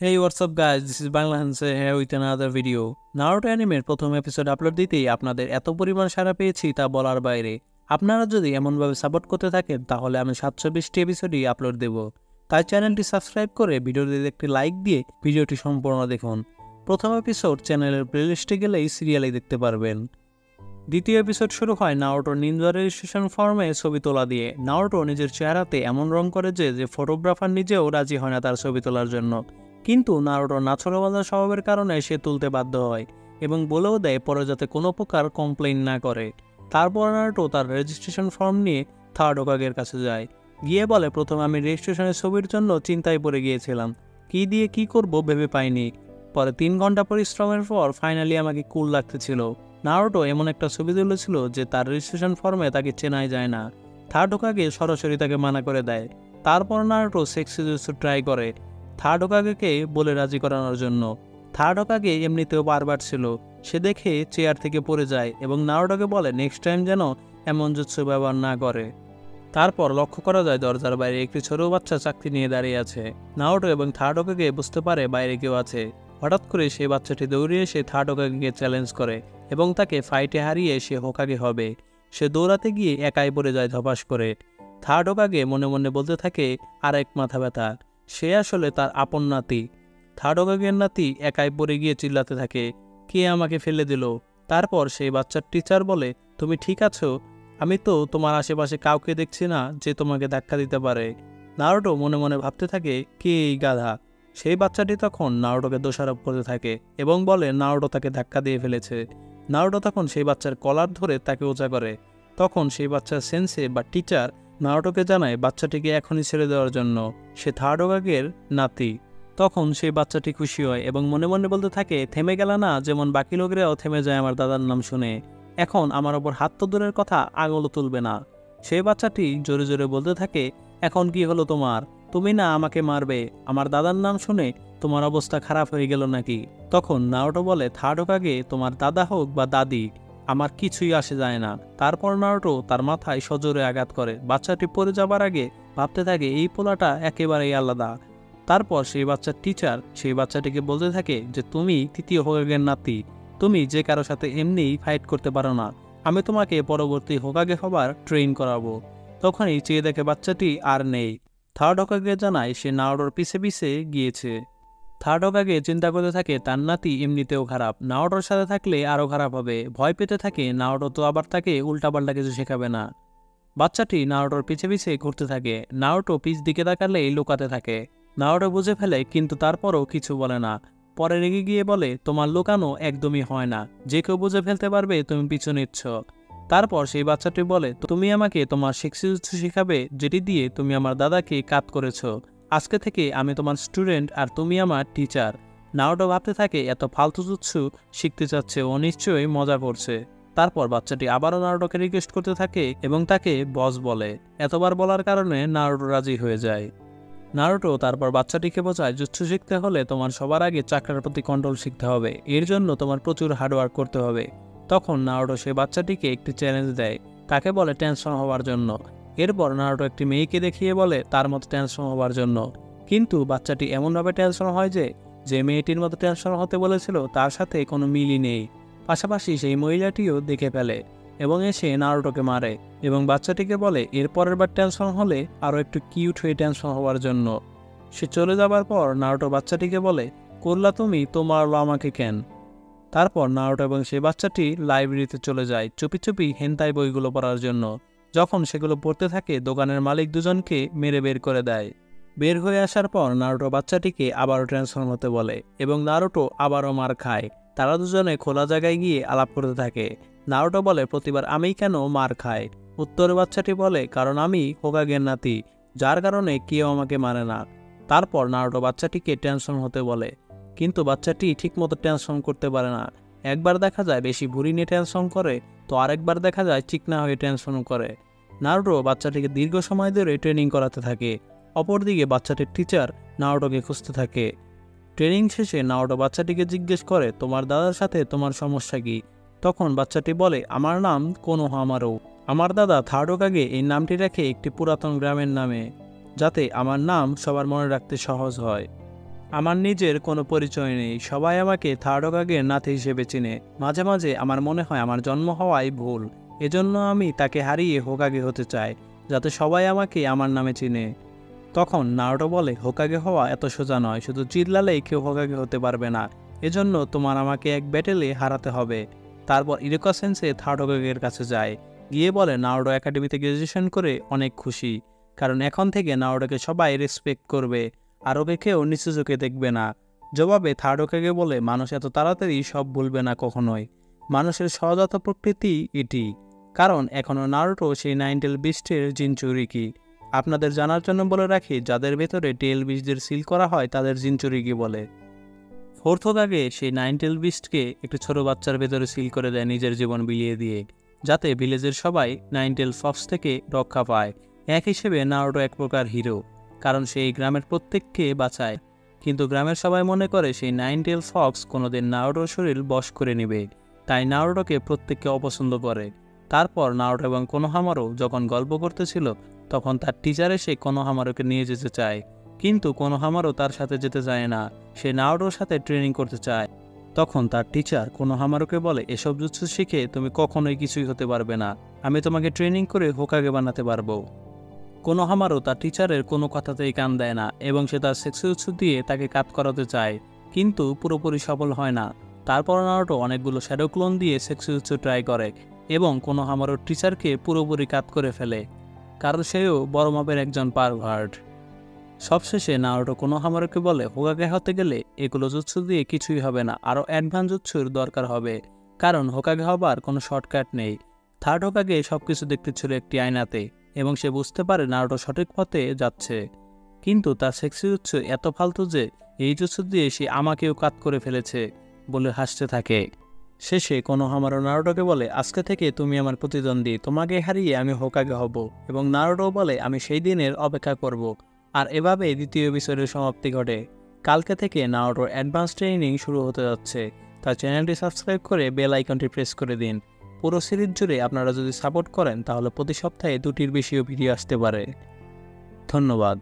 Hey, what's up guys? This is Bangla Hanse here with another video. Naruto অ্যানিমের প্রথম episode upload দিতেই আপনাদের এত পরিমাণ সাড়া পেয়েছি তা বলার বাইরে। আপনারা যদি এমনভাবে সাপোর্ট করতে থাকেন তাহলে আমি 720টি এপিসোডই আপলোড দেব। তাই চ্যানেলটি সাবস্ক্রাইব করে ভিডিওটিতে একটি লাইক দিয়ে ভিডিওটি সম্পূর্ণ দেখুন। প্রথম এপিসোড চ্যানেলের প্লেলিস্টে গেলেই সিরিয়ালেই দেখতে পারবেন। দ্বিতীয় এপিসোড শুরু হয় নারুটোর নিনজা রেজিস্ট্রেশন ফর্মে ছবি তোলা দিয়ে। নারুটো নিজের চেহারাতে এমন রং করে যে ফটোগ্রাফার নিজেও রাজি হয় না তার ছবি তোলার জন্য। কিন্তু নারুটোর নাছোড়বান্দা স্বভাবের কারণে সে তুলতে বাধ্য হয় এবং বলেও দেয় পরে যাতে কোনো প্রকার কমপ্লেইন না করে। তারপর নারুটো তার রেজিস্ট্রেশন ফর্ম নিয়ে থার্ড হোকাগের কাছে যায়। গিয়ে বলে, প্রথমে আমি রেজিস্ট্রেশনের ছবির জন্য চিন্তায় পড়ে গিয়েছিলাম, কি দিয়ে কি করব ভেবে পাইনি। পরে 3 ঘন্টা পরিশ্রমের পর ফাইনালি আমাকে কুল লাগতেছিল। নারুটো এমন একটা ছবি তুলেছিল যে তার রেজিস্ট্রেশন ফর্মে তাকে চেনাই যায় না। থার্ড হোকাগে সরাসরি তাকে মানা করে দেয়। তারপর নারুটো সেক্সি জুজুৎসু ট্রাই করে থার্ড হোকাগেকে বলে রাজি করানোর জন্য। থার্ড হোকাগে এমনিতেও বারবার ছিল, সে দেখে চেয়ার থেকে পড়ে যায় এবং নারুটোকে বলে নেক্সট টাইম যেন এমন জুৎসু ব্যবহার না করে। তারপর লক্ষ্য করা যায় দরজার বাইরে একটি ছোট বাচ্চা চাকতি নিয়ে দাঁড়িয়ে আছে। নারুটো এবং থার্ড হোকাগে বুঝতে পারে বাইরে কেউ আছে। হঠাৎ করে সেই বাচ্চাটি দৌড়ে এসে থার্ড হোকাগেকে চ্যালেঞ্জ করে এবং তাকে ফাইটে হারিয়ে সে হোকাগে হবে। সে দৌড়াতে গিয়ে একাই পড়ে যায় ধপাস করে। থার্ড হোকাগে মনে মনে বলতে থাকে আর এক মাথা ব্যথা, সে আসলে তার আপন নাতি। থার্ড হোকাগের নাতি একাই পড়ে গিয়ে চিল্লাতে থাকে, কে আমাকে ফেলে দিল। তারপর সেই বাচ্চার টিচার বলে, তুমি ঠিক আছো? আমি তো তোমার আশেপাশে কাউকে দেখছি না যে তোমাকে ধাক্কা দিতে পারে। নারুটো মনে মনে ভাবতে থাকে, কে এই গাধা। সেই বাচ্চাটি তখন নারুটোকে দোষারোপ করতে থাকে এবং বলে নারুটো তাকে ধাক্কা দিয়ে ফেলেছে। নারুটো তখন সেই বাচ্চার কলার ধরে তাকে ওজা করে। তখন সেই বাচ্চার সেন্সে বা টিচার নারুটোকে জানায় বাচ্চাটিকে এখনই ছেড়ে দেওয়ার জন্য, সে থার্ড হোকাগের নাতি। তখন সেই বাচ্চাটি খুশি হয় এবং মনে মনে বলতে থাকে, থেমে গেল না যেমন বাকি লোকেরাও থেমে যায় আমার দাদার নাম শুনে। এখন আমার ওপর হাত তো দূরের কথা আঙুলও তুলবে না। সেই বাচ্চাটি জোরে জোরে বলতে থাকে, এখন কি হলো তোমার? তুমি না আমাকে মারবে, আমার দাদার নাম শুনে তোমার অবস্থা খারাপ হয়ে গেল নাকি? তখন নারুটো বলে, থার্ড হোকাগে তোমার দাদা হোক বা দাদি, আমার কিছুই আসে যায় না। তারপর নারুটো তার মাথায় সজোরে আঘাত করে। বাচ্চাটি পড়ে যাবার আগে ভাবতে থাকে এই পোলাটা একেবারেই আলাদা। তারপর সেই বাচ্চার টিচার সেই বাচ্চাটিকে বলতে থাকে যে তুমি তৃতীয় হোকাগের নাতি, তুমি যে কারো সাথে এমনিই ফাইট করতে পারো না, আমি তোমাকে পরবর্তী হোকাগে হবার ট্রেন করাবো। তখনই চেয়ে দেখে বাচ্চাটি আর নেই। থার্ড হোকাগে জানায় সে নারুটোর পিছে পিছে গিয়েছে। থার্ড হোকাগে চিন্তা করতে থাকে তার নাতি এমনিতেও খারাপ, নারুটোর সাথে থাকলে আরও খারাপ হবে। ভয় পেতে থাকে নারুটো তো আবার তাকে উল্টাপাল্টা কিছু শেখাবে না। বাচ্চাটি নারুটোর পিছে পিছে ঘুরতে থাকে। নারুটো পিছ দিকে তাকালেই লুকাতে থাকে। নারুটো বুঝে ফেলে কিন্তু তারপরও কিছু বলে না। পরে রেগে গিয়ে বলে, তোমার লুকানো একদমই হয় না, যে কেউ বুঝে ফেলতে পারবে তুমি পিছু নিচ্ছ। তারপর সেই বাচ্চাটি বলে, তুমি আমাকে তোমার সেক্সি শিখাবে যেটি দিয়ে তুমি আমার দাদাকে কাট করেছ। আজকে থেকে আমি তোমার স্টুডেন্ট আর তুমি আমার টিচার। নারুটো ভাবতে থাকে এত ফালতু জুৎসু শিখতে চাচ্ছে, ও নিশ্চয়ই মজা করছে। তারপর বাচ্চাটি আবারও নারুটোকে রিকোয়েস্ট করতে থাকে এবং তাকে বস বলে। এতবার বলার কারণে নারুটো রাজি হয়ে যায়। নারুটো তারপর বাচ্চাটিকে বোঝায় জুৎসু শিখতে হলে তোমার সবার আগে চাকরার প্রতি কন্ট্রোল শিখতে হবে, এর জন্য তোমার প্রচুর হার্ডওয়ার্ক করতে হবে। তখন নারুটো সেই বাচ্চাটিকে একটি চ্যালেঞ্জ দেয়, তাকে বলে ট্রান্সফর্ম হওয়ার জন্য। এরপর নারুটো একটি মেয়েকে দেখিয়ে বলে তার মতো ট্রান্সফর্ম হওয়ার জন্য। কিন্তু বাচ্চাটি এমনভাবে ট্রান্সফর্ম হয় যে মেয়েটির মতো ট্রান্সফর্ম হতে বলেছিল তার সাথে কোনো মিলই নেই। পাশাপাশি সেই মহিলাটিও দেখে ফেলে এবং এসে নারুটোকে মারে এবং বাচ্চাটিকে বলে এর পরের বার ট্রান্সফর্ম হলে আরও একটু কিউট হয়ে ট্রান্সফর্ম হওয়ার জন্য। সে চলে যাবার পর নারুটো বাচ্চাটিকে বলে, করলা তুমি, তো মারলো আমাকে কেন? তারপর নারুটো এবং সেই বাচ্চাটি লাইব্রেরিতে চলে যায় চুপি চুপি হেনতাই বইগুলো পড়ার জন্য। যখন সেগুলো পড়তে থাকে দোকানের মালিক দুজনকে মেরে বের করে দেয়। বের হয়ে আসার পর নারুটো বাচ্চাটিকে আবারও ট্রান্সফর্ম হতে বলে এবং নারুটো আবারও মার খায়। তারা দুজনে খোলা জায়গায় গিয়ে আলাপ করতে থাকে। নারুটো বলে, প্রতিবার আমিই কেন মার খাই? উত্তরে বাচ্চাটি বলে, কারণ আমি হোকাগের নাতি, যার কারণে কেউ আমাকে মানে না। তারপর নারুটো বাচ্চাটিকে ট্রান্সফর্ম হতে বলে, কিন্তু বাচ্চাটি ঠিকমতো ট্রান্সফর্ম করতে পারে না। একবার দেখা যায় বেশি ভুঁড়ি নিয়ে ট্রান্সফর্ম করে, তো আরেকবার দেখা যায় চিকনা হয়ে ট্রান্সফর্ম করে। নারুটো বাচ্চাটিকে দীর্ঘ সময় ধরে ট্রেনিং করাতে থাকে। অপরদিকে বাচ্চাটির টিচার নারুটোকে খুঁজতে থাকে। ট্রেনিং শেষে নারুটো বাচ্চাটিকে জিজ্ঞেস করে, তোমার দাদার সাথে তোমার সমস্যা কি? তখন বাচ্চাটি বলে, আমার নাম কোনোহামারু। আমার দাদা থার্ড হোকাগে এই নামটি রেখে একটি পুরাতন গ্রামের নামে, যাতে আমার নাম সবার মনে রাখতে সহজ হয়। আমার নিজের কোনো পরিচয় নেই, সবাই আমাকে থার্ড হোকাগের নাতি হিসেবে চিনে। মাঝে মাঝে আমার মনে হয় আমার জন্ম হওয়াই ভুল, এজন্য আমি তাকে হারিয়ে হোকাগে হতে চাই, যাতে সবাই আমাকে আমার নামে চিনে। তখন নারুটো বলে, হোকাগে হওয়া এত সোজা নয়, শুধু চিল্লালেই কেউ হোকাগে হতে পারবে না, এজন্য তোমার আমাকে এক ব্যাটেলে হারাতে হবে। তারপর ইরুকা সেন্সে থার্ড হোকাগের কাছে যায়, গিয়ে বলে নারুটো একাডেমিতে গ্র্যাজুয়েশন করে অনেক খুশি, কারণ এখন থেকে নারুটোকে সবাই রেসপেক্ট করবে আর ওকে কেউ নিচু চোখে দেখবে না। জবাবে থার্ড হোকাগে বলে, মানুষ এত তাড়াতাড়ি সব ভুলবে না কখনোই, মানুষের সহজাত প্রকৃতি এটি, কারণ এখনও নারুটো সেই নাইনটেল বিস্টের জিনচুরিকি। আপনাদের জানার জন্য বলে রাখি, যাদের ভেতরে টেল বিস্টদের সিল করা হয় তাদের জিনচুরিকি বলে। ফোর্থ হোকাগে সেই নাইনটেল বিস্টকে একটি ছোট বাচ্চার ভেতরে সিল করে দেয় নিজের জীবন বিলিয়ে দিয়ে, যাতে ভিলেজের সবাই নাইনটেল ফক্স থেকে রক্ষা পায়। এক হিসেবে নারুটো এক প্রকার হিরো, কারণ সেই গ্রামের প্রত্যেককে বাঁচায়। কিন্তু গ্রামের সবাই মনে করে সেই নাইনটেল ফক্স কোনোদিন নারুটোর শরীর বশ করে নেবে, তাই নারুটোকে প্রত্যেককে অপছন্দ করে। তারপর নারুটো এবং কোনোহামারু যখন গল্প করতেছিল, তখন তার টিচার এসে কোনোহামারুকে নিয়ে যেতে চায়, কিন্তু কোনোহামারু তার সাথে যেতে চায় না, সে নারুটোর সাথে ট্রেনিং করতে চায়। তখন তার টিচার কোনোহামারুকে বলে, এসব জুৎসু শিখে তুমি কখনোই কিছুই হতে পারবে না, আমি তোমাকে ট্রেনিং করে হোকাগে বানাতে পারবো। কোনোহামারু তার টিচারের কোনো কথাতেই কান দেয় না এবং সে তার সেক্সুজুৎসু দিয়ে তাকে কাট করাতে চায়, কিন্তু পুরোপুরি সফল হয় না। তারপর নারুটো অনেকগুলো শ্যাডো ক্লোন দিয়ে সেক্সুজুৎসু ট্রাই করে এবং কোনোহামারুর টিচারকে পুরোপুরি কাট করে ফেলে, কারণ সেও বড় মাপের একজন পারভার্ট। সবশেষে নারুটো কোনোহামারুকে বলে, হোকাগে হতে গেলে এগুলো জুৎসু দিয়ে কিছুই হবে না, আরও অ্যাডভান্স জুৎসুর দরকার হবে, কারণ হোকাগে হবার কোনো শর্টকাট নেই। থার্ড হোকাগে সবকিছু দেখতে ছিল একটি আয়নাতে এবং সে বুঝতে পারে নারুটো সঠিক পথে যাচ্ছে, কিন্তু তার সেক্সি জুৎসু এত ফালতু যে এই জুৎসু দিয়ে সে আমাকেও কাট করে ফেলেছে বলে হাসতে থাকে। শেষে কোনোহামারু নারুটোকে বলে, আজকে থেকে তুমি আমার প্রতিদ্বন্দ্বী, তোমাকে হারিয়ে আমি হোকাগে হব। এবং নারুটো বলে, আমি সেই দিনের অপেক্ষা করব। আর এভাবে দ্বিতীয় এপিসোডের সমাপ্তি ঘটে। কালকে থেকে নারুটোর অ্যাডভান্স ট্রেনিং শুরু হতে যাচ্ছে, তার চ্যানেলটি সাবস্ক্রাইব করে বেল আইকনটি প্রেস করে দিন। পুরো সিরিজ জুড়ে আপনারা যদি সাপোর্ট করেন তাহলে প্রতি সপ্তাহে 2টির বেশিও ভিডিও আসতে পারে। ধন্যবাদ।